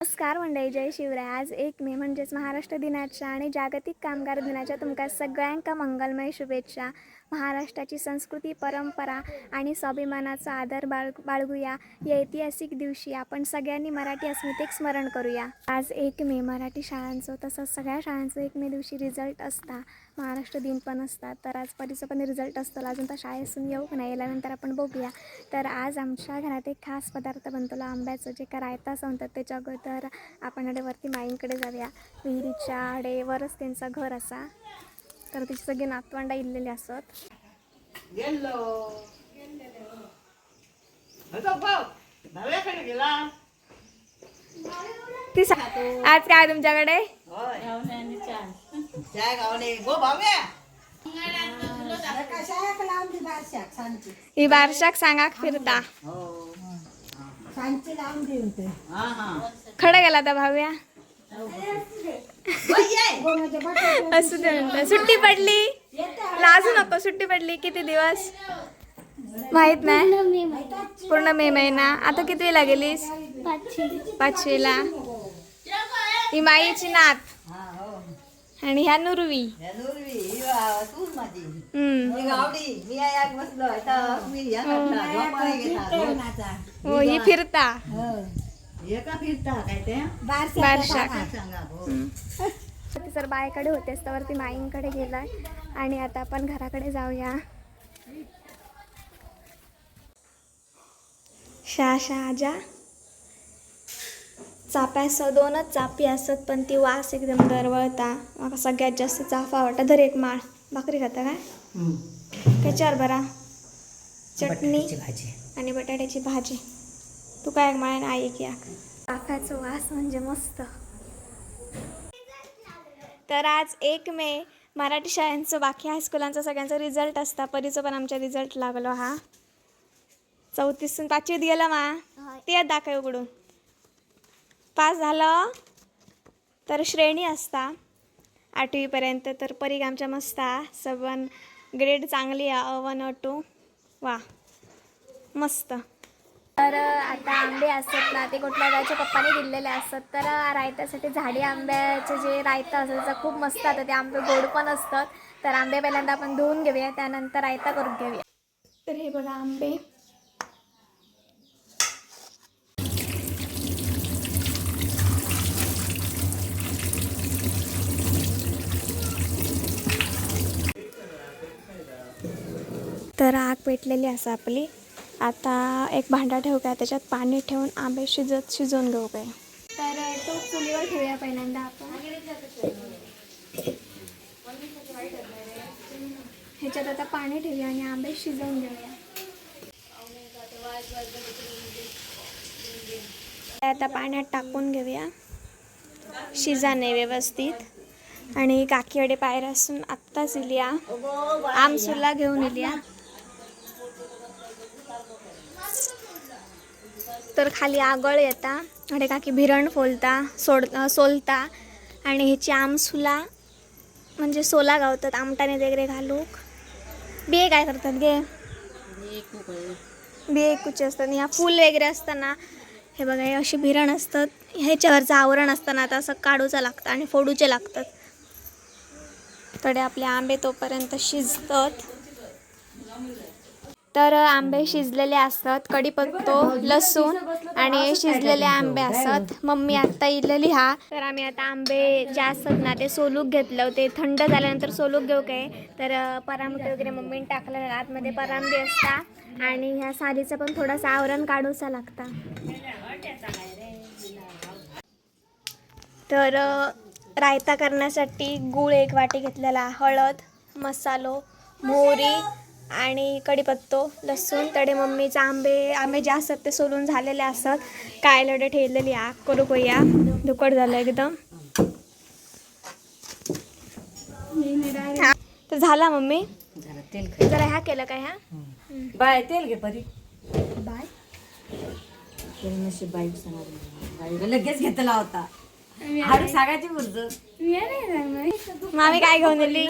नमस्कार मंडळी, जय शिवराय. आज 1 मे म्हणजेच महाराष्ट्र दिनाच्या आणि जागतिक कामगार दिनाच्या तुमका सगळ्यांका मंगलमय शुभेच्छा. महाराष्ट्राची संस्कृती, परंपरा आणि स्वाभिमानाचा आदर बाळगूया. या ऐतिहासिक दिवशी आपण सगळ्यांनी मराठी अस्मितेक स्मरण करूया. आज 1 मे मराठी शाळांचं तसंच सगळ्या शाळांचं 1 मे दिवशी रिझल्ट असता. महाराष्ट्र दिन पण असतात. तर आज परीचं पण रिझल्ट असतं. अजून तर शाळेतून येऊ नाही याल्यानंतर आपण बघूया. तर आज आमच्या घरात एक खास पदार्थ बनतो, आंब्याचं जे रायता म्हणतात त्याच्या तर आपण वरती माईंकडे जाऊया. विहिरीच्या आडेवरच त्यांचं घर असा. तर तिची सगळी नातवंडा इल्लेली असत. आज काय तुमच्याकडे? ही बारशाक सांगाक फिरता खडा गेला आता भाव्या. असू दे म्हणलं. सुट्टी पडली, लाजू नको. सुट्टी पडली किती दिवस माहित नाही. पूर्ण मे महिना. आता कितवीला गेलीस? 5वीला. ही माईची नात आणि ह्या नुरवी. हो, ही फिरता सर बायकडे होतेस तर ती माईंकडे गेलाय. आणि आता आपण घराकडे जाऊया. आजा चाप्या असं 2च चापी असत, पण ती वास एकदम दरवळता. मला सगळ्यात जास्त चाफा आवडता. धर एक माळ. भाकरी खाता काय? त्याच्यावर बरा चटणी आणि बटाट्याची भाजी. तू काय माळ्याने आई की चाफ्याचं वास म्हणजे मस्त. तर आज 1 मे मराठी शाळांचं, बाकी हायस्कूलांचं सगळ्यांचा रिझल्ट असता. परीचं पण आमच्या रिझल्ट लागलो. हा 34 5वीत गेला मा. ते दाखव उघडून. पास झालं तर श्रेणी असता 8वीपर्यंत. तर परीग आमच्या मस्त 7 ग्रेड चांगली आहे. A1 A2 वा मस्त. तर आता आंबे असतात ना, ते कुठल्या गायच्या पप्पाने दिलेले असतात. तर रायत्यासाठी झाडी आंब्याचे जे रायता असतं त्याचं खूप मस्त आता. ते आंबे गोड पण असतात. तर आंबे पहिल्यांदा आपण धुवून घेऊया, त्यानंतर रायता करून घेऊया. तर हे बघा आंबे. तर आग पेटलेली असं आपली. आता एक भांडा ठेवू काय, त्याच्यात पाणी ठेवून आंबे शिजवून घेऊ काय. तर तो चुलीवर ठेवूया पहिल्यांदा आपण. ह्याच्यात आता पाणी ठेवूया आणि आंबे शिजवून घेऊया. आता पाण्यात टाकून घेऊया. शिजाने व्यवस्थित. आणि काकीकडे पायऱ्या असून आत्ताच इलिया आमसुला घेऊन इलिया. तर खाली आगळ येता आणि काकी भिरण सोलता आणि ह्याची आमसुला म्हणजे सोला गावतात आमटाने वगैरे घालूक. बिये काय करतात गे? बिये कुचे असतात. ह्या फूल वगैरे असताना हे बघा, हे अशी भिरण असतात. ह्याच्यावरचं आवरण असताना आता असं काढूचं लागतं आणि फोडूचे लागतात. तडे आपले आंबे तोपर्यंत शिजतात. तर आंबे शिजलेले असतात. कढीपत्तो, लसूण आणि शिजलेले आंबे असतात. मम्मी आत्ता इलेली हा. तर आम्ही आता आंबे जे असतात ना ते सोलूक घेतलं. ते थंड झाल्यानंतर सोलूक घेऊ काय. तर परामटे वगैरे मम्मीने टाकलं. आतमध्ये परांबे असतात आणि ह्या सालीचं पण थोडंसं आवरण काढूचा लागता. तर रायता करण्यासाठी गूळ 1 वाटी घेतलेला, हळद, मसालो, मोहरी आणि कढीपत्तो, लसूण. तडे मम्मीचे आंबे जे असतात ते सोलून झालेले असतात. काय लढे ठेवलेली आग करू कोया. दुकट झालं एकदम. तर झाला मम्मी. जरा ह्या केलं काय? ह्या बाय तेल घे परी. बाय लगेच घेतला होता. हाडू सागाची बुर्ज. मामी काय घेऊन दिली?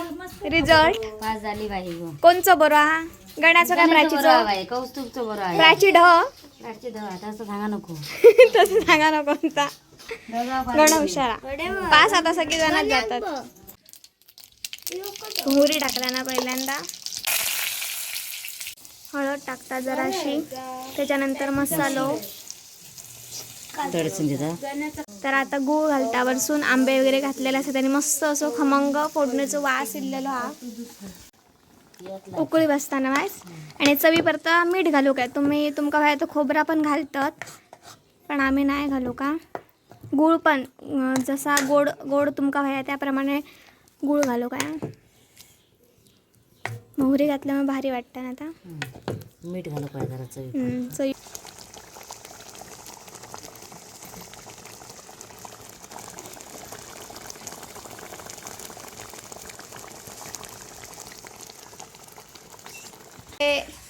रिझल्ट पास झाली बाई. कोणचं बरं हा? गण्याचं काय प्राचीचं? कौस्तुभचं बरं आहे. प्राची ढ प्राची दवा तसं सांगा नको. तसं सांगा ना कोणता. गण हुशारा पास आता सगळी जण जातात. मोहरी टाकल्या ना पहिल्यांदा, हळद टाकता जराशी, त्याच्यानंतर मसालो, तर आता गूळ घालता, वरसून आंबे वगैरे घातलेले असतात आणि मस्त असं खमंग फोडणीचं वास इल्लेलो हा. उकळी बसताना वास. आणि चवी परता मीठ घालू काय तुम्ही, तुमका हवं तर खोबरा पण घालतात, पण आम्ही नाही घालू का. गूळ पण जसा गोड गोड तुमका हवं त्याप्रमाणे गूळ घालू काय. मोहरी घातल्यामुळे भारी वाटतं ना. आता मीठ घालू पाहिजे चवी. चवी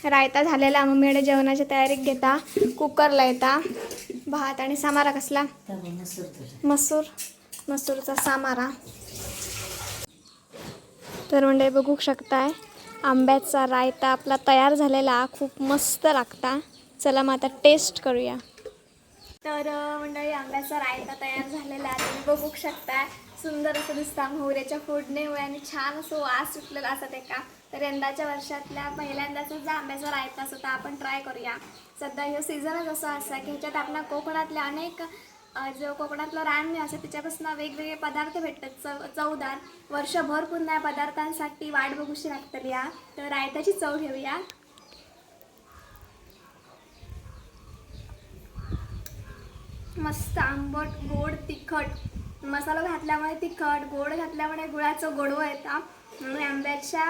रायता झालेला, मम्मीकडे जेवणाची तयारी घेता. कुकरला येता भात आणि सामारा कसला मसूरचा सामारा. तर म्हणजे बघू शकताय आंब्याचा रायता आपला तयार झालेला, खूप मस्त लागता. चला मग आता टेस्ट करूया. तर मंडळी आंब्याचा रायता तयार झालेला आहे, तुम्ही बघू शकताय. सुंदर असं दिसता मोहऱ्याच्या फोडणीमुळे आणि छान असं वास सुटलेला असत एका. तर यंदाच्या वर्षातल्या पहिल्यांदाचा जो आंब्याचा रायता असतो आपण ट्राय करूया. सध्या हे सीझनच असं असा की ह्याच्यात आपल्या कोकणातल्या अनेक जो कोकणातलं रान असं त्याच्यापासून वेगवेगळे पदार्थ भेटतात चवदार. वर्षभर पुन्हा या पदार्थांसाठी वाट बघूशी लागतली या. तर रायताची चव घेऊया. मस्त आंबट गोड तिखट मसाला घातल्यामुळे तिखट, गोड घातल्यामुळे गुळाचं गोडवं येतं आणि आंब्याच्या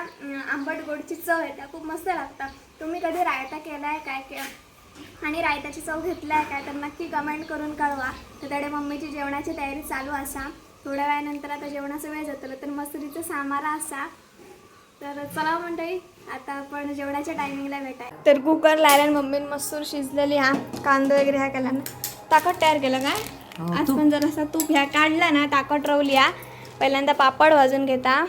आंबट गोडची चव येते, खूप मस्त लागतं. तुम्ही कधी रायता केला आहे काय आणि रायताची चव घेतला आहे काय तर नक्की कमेंट करून कळवा. तर त्याकडे मम्मीची जेवणाची तयारी चालू असा. थोड्या वेळानंतर आता जेवणाचा वेळ जातलं तर मस्तरीचा सामारा असा. तर चला मंडळी आता आपण जेवणाच्या टायमिंगला भेटाय. तर कुकर लायला मम्मीने मसूर शिजलेली हा, कांदा वगैरे ह्या केला ना, ताकद तयार केलं काय. आज पण जर असा तूप ह्या काढला ना, ताकद रवली हा. पहिल्यांदा पापड भाजून घेता,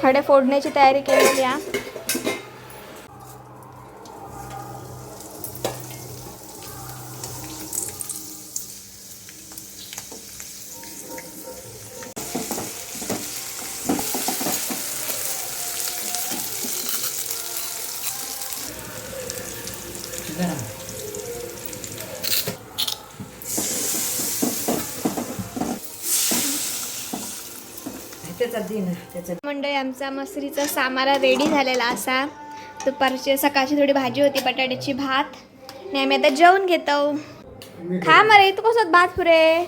थोडे फोडण्याची तयारी केलेली हा. मंडळी आमचा मसरीचा सामारा रेडी झालेला असा. दुपारची सकाळची थोडी भाजी होती बटाट्याची, भात, आणि आम्ही आता जेवण घेतो. खा मरे तू कसं भात पुरे.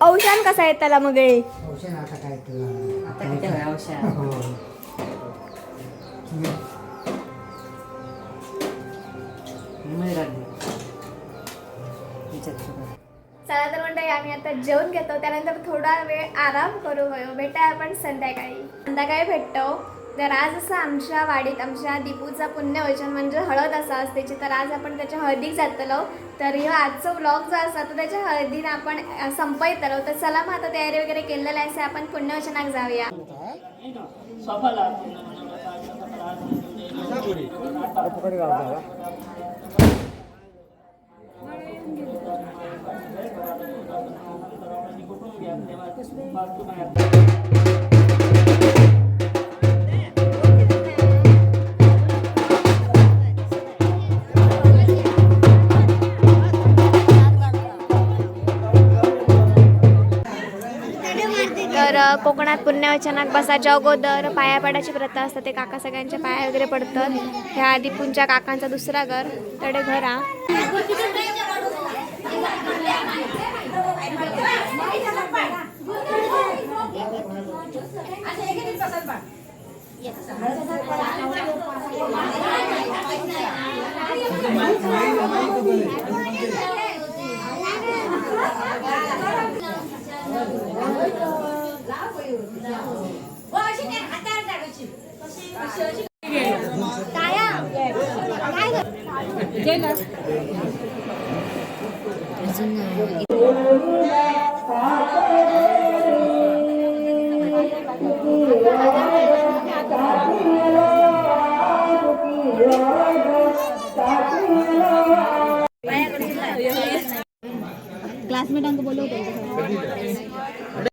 औषण कसा आहे त्याला मग चला तर मंडळी आम्ही आता जेवण घेतो, त्यानंतर थोडा वेळ आराम करू. भेटा आपण संध्याकाळी भेटतो. तर आज असं आमच्या वाडीत आमच्या दीपूचा पुण्यवचन म्हणजे हळद असा असतेची, तर आज आपण त्याच्या हळदीक जातलो. तर ह्यो आजचा व्लॉग जो असा तो त्याच्या हळदीनं आपण संपयतलो. तर चला मग आता तयारी वगैरे केलेलं आहे, आपण पुण्यवचनाक जाऊया. तर कोकणात पुण्यवचनाक बसाच्या अगोदर पाया पडायची प्रथा असते. ते काका सगळ्यांच्या पाया वगैरे पडतात. ह्या दीपूंच्या काकांचा दुसरा घर तडे घर हा. क्लासमेटांक बोलवते